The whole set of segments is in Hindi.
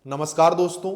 नमस्कार दोस्तों,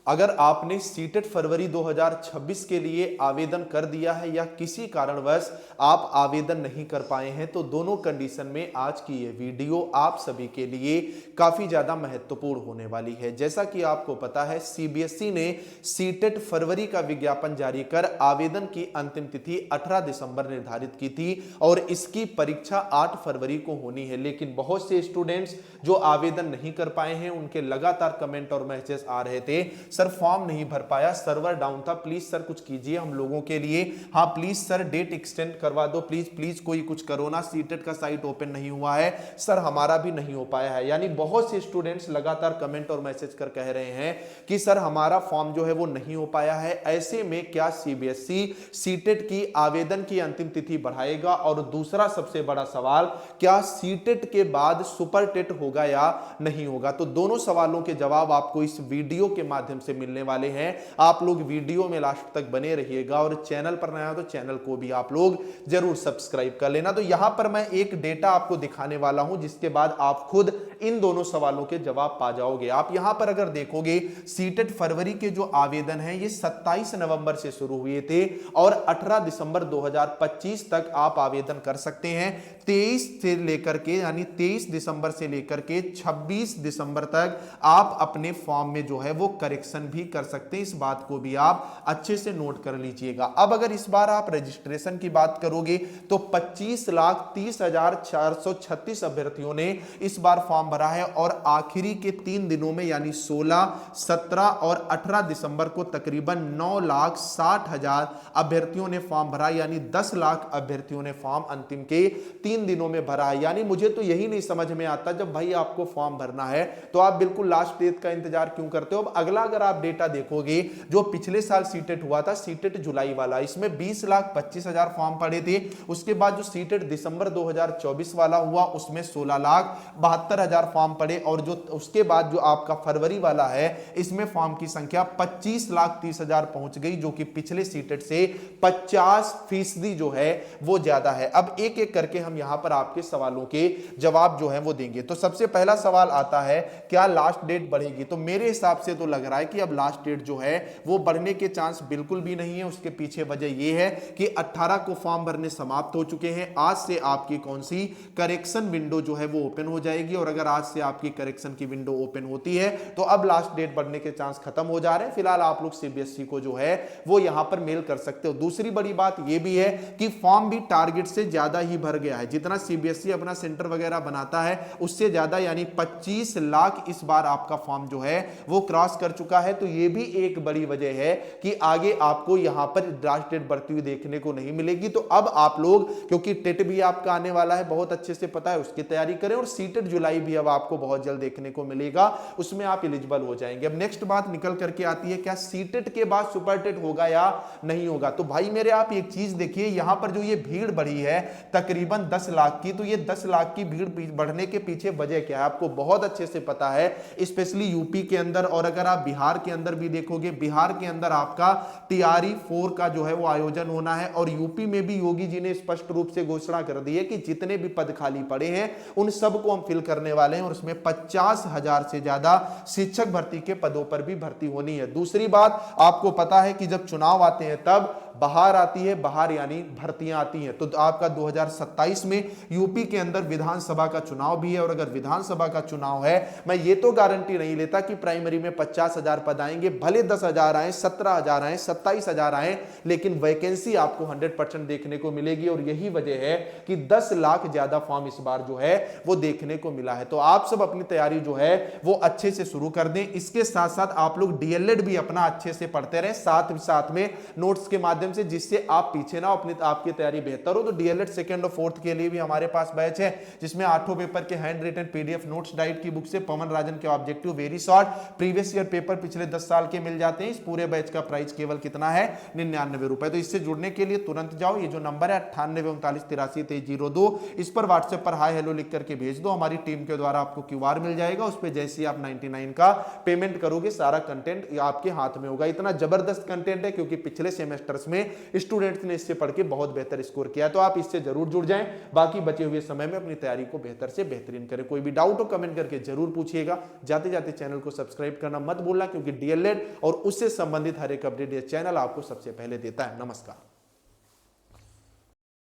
अगर आपने सीटेट फरवरी 2026 के लिए आवेदन कर दिया है या किसी कारणवश आप आवेदन नहीं कर पाए हैं तो दोनों कंडीशन में आज की ये वीडियो आप सभी के लिए काफी ज्यादा महत्वपूर्ण होने वाली है। जैसा कि आपको पता है, सीबीएसई ने सीटेट फरवरी का विज्ञापन जारी कर आवेदन की अंतिम तिथि 18 दिसंबर निर्धारित की थी और इसकी परीक्षा 8 फरवरी को होनी है। लेकिन बहुत से स्टूडेंट्स जो आवेदन नहीं कर पाए हैं, उनके लगातार कमेंट और मैसेज आ रहे थे, सर फॉर्म नहीं भर पाया, सर्वर डाउन था, प्लीज सर कुछ कीजिए हम लोगों के लिए। हाँ प्लीज सर डेट एक्सटेंड करवा दो, प्लीज प्लीज कोई कुछ करो ना, सीटेट का साइट ओपन नहीं हुआ है सर, हमारा भी नहीं हो पाया है। यानी बहुत से स्टूडेंट्स लगातार कमेंट और मैसेज कर कह रहे हैं कि सर हमारा फॉर्म जो है वो नहीं हो पाया है। ऐसे में क्या सीबीएसई सीटेट की आवेदन की अंतिम तिथि बढ़ाएगा? और दूसरा सबसे बड़ा सवाल, क्या सीटेट के बाद सुपर टेट होगा या नहीं होगा? तो दोनों सवालों के जवाब आपको इस वीडियो के माध्यम से मिलने वाले हैं। आप लोग वीडियो में लास्ट तक बने रहिएगा और चैनल पर नया हो तो चैनल को भी आप लोग जरूर सब्सक्राइब कर लेना। तो यहां पर मैं एक डेटा आपको दिखाने वाला हूं, जिसके बाद आप खुद इन दोनों सवालों के जवाब पा जाओगे। आप यहां पर अगर देखोगे, सीटेट फरवरी के जो आवेदन है ये 27 नवंबर से शुरू हुए थे और 18 दिसंबर 2025 तक आप आवेदन कर सकते हैं। 23 से लेकर के यानी 23 दिसंबर से लेकर के 26 दिसंबर तक आप अपने फॉर्म में जो है वो करेक्शन भी कर सकते हैं। इस बात को भी आप अच्छे से नोट कर लीजिएगा। अब अगर इस बार आप रजिस्ट्रेशन की बात करोगे तो 25,30,436 अभ्यर्थियों ने इस बार फॉर्म भरा है और आखिरी के 3 दिनों में यानी 16, 17 और 18 दिसंबर को तकरीबन 9,60,000 अभ्यर्थियों ने फॉर्म भरा, यानी 10 लाख अभ्यर्थियों ने फॉर्म अंतिम के 3 दिनों में भरा है। यानी मुझे तो यही नहीं समझ में आता, जब भाई आपको फॉर्म भरना है तो आप बिल्कुल लास्ट डेट का इंतजार क्यों करते हो? अब अगला अगर आप डेटा देखोगे, जो पिछले साल सीटेट हुआ था, सीटेट जुलाई वाला, इसमें 20,25,000 फॉर्म पड़े थे। उसके बाद जो सीटेट दिसंबर 2024 वाला हुआ उसमें 16,72,000 फॉर्म पड़े और जो उसके बाद जो आपका फरवरी वाला है इसमें फॉर्म की संख्या 25,30,000 पहुंच गई, जो कि पिछले सीटेट से 50% जो है वो ज्यादा है। अब एक एक करके हम यहां पर आपके सवालों के जवाब जो है वो देंगे। तो सबसे पहला सवाल आता है, क्या लास्ट डेट बढ़ेगी? तो मेरे हिसाब से तो लग रहा है कि अब लास्ट डेट जो है वो बढ़ने के चांस बिल्कुल भी नहीं है। उसके पीछे वजह यह है कि 18 को फॉर्म भरने समाप्त हो चुके हैं। आज से आपकी कौन सी करेक्शन विंडो जो है वो ओपन हो जाएगी और अगर आज से आपकी करेक्शन की विंडो ओपन होती है तो अब लास्ट डेट बढ़ने के चांस खत्म हो जा रहे हैं। फिलहाल आप लोग सीबीएसई को जो है वो यहां पर मेल कर सकते हो। दूसरी बड़ी बात यह भी है कि फॉर्म भी टारगेट से ज्यादा ही भर गया है। जितना सीबीएसई अपना सेंटर वगैरह बनाता है उससे ज्यादा यानी 25 लाख इस बार आपका फॉर्म जो है वो क्रॉस कर चुका है। तो ये भी एक बड़ी वजह है कि आगे आपको यहां पर लास्ट डेट बढ़ती हुई देखने को नहीं मिलेगी। तो अब आप लोग, क्योंकि टेट भी आपका आने वाला है, बहुत अच्छे से पता है, उसकी तैयारी करें और सीटेट जुलाई भी अब आपको बहुत जल्द देखने को मिलेगा, उसमें आप एलिजिबल हो जाएंगे। अब नेक्स्ट बात निकल करके आती है, क्या सीटेट के बाद सुपर टेट होगा या नहीं होगा? तो भाई मेरे आप एक चीज देखिए, यहां पर जो ये भीड़ बढ़ी है तकरीबन 10 लाख की, तो ये 10 लाख की भीड़ बढ़ने के पीछे वजह क्या है आपको बहुत अच्छे से पता है, स्पेशली यूपी के अंदर। और अगर आप बिहार के अंदर भी देखोगे, बिहार के अंदर आपका टीआरई 4 का जो है वो आयोजन होना है और यूपी में भी योगी जी ने स्पष्ट रूप से घोषणा कर दी है कि जितने भी पद खाली पड़े हैं उन सबको हम फिल करने वाले हैं और उसमें 50,000 से ज्यादा शिक्षक भर्ती के पदों पर भी भर्ती होनी है। दूसरी बात, आपको पता है कि जब चुनाव आते हैं तब बाहर आती है, बाहर यानी भर्तियां आती हैं। तो आपका 2027 में यूपी के अंदर विधानसभा का चुनाव भी है और अगर विधानसभा का चुनाव है, मैं ये तो गारंटी नहीं लेता कि प्राइमरी में 50,000 पद आएंगे, भले 10,000 आए, 17,000 आए, 27,000 आए, लेकिन वैकेंसी आपको 100% देखने को मिलेगी और यही वजह है कि 10 लाख ज्यादा फॉर्म इस बार जो है वो देखने को मिला है। तो आप सब अपनी तैयारी जो है वो अच्छे से शुरू कर दें। इसके साथ साथ आप लोग डीएलएड भी अपना अच्छे से पढ़ते रहें, साथ में नोट्स के माध्यम से, जिससे आप पीछे ना, अपनी आपकी तैयारी बेहतर हो। तो डीएलएड सेकंड और फोर्थ के लिए भी हमारे पास बैच है, जिसमें 8 पेपर के hand written PDF notes diet की बुक से पवन राजन के objective very short previous year paper पिछले 10 साल के मिल जाते हैं। इस पूरे बैच का प्राइस केवल कितना है? 99 रुपए। तो इससे जुड़ने के लिए तुरंत जाओ, ये जो नंबर है 9839832302, इस पर व्हाट्सएप पर हाय हेलो लिख करके भेज दो। हमारी टीम के द्वारा आपको क्यूआर मिल जाएगा, उस पर जैसे आप 99 का पेमेंट करोगे सारा कंटेंट आपके हाथ में होगा। इतना जबरदस्त कंटेंट है क्योंकि पिछले सेमेस्टर्स में में स्टूडेंट्स ने इससे पढ़ के बहुत बेहतर स्कोर किया। तो आप इससे जरूर जुड़ जाएं, बाकी बचे हुए समय में अपनी तैयारी को बेहतर से बेहतरीन करें। कोई भी डाउट हो कमेंट करके जरूर पूछिएगा। जाते जाते चैनल को सब्सक्राइब करना मत भूलना, क्योंकि डीएलएड और उससे संबंधित हर एक अपडेट ये चैनल आपको सबसे पहले देता है। नमस्कार।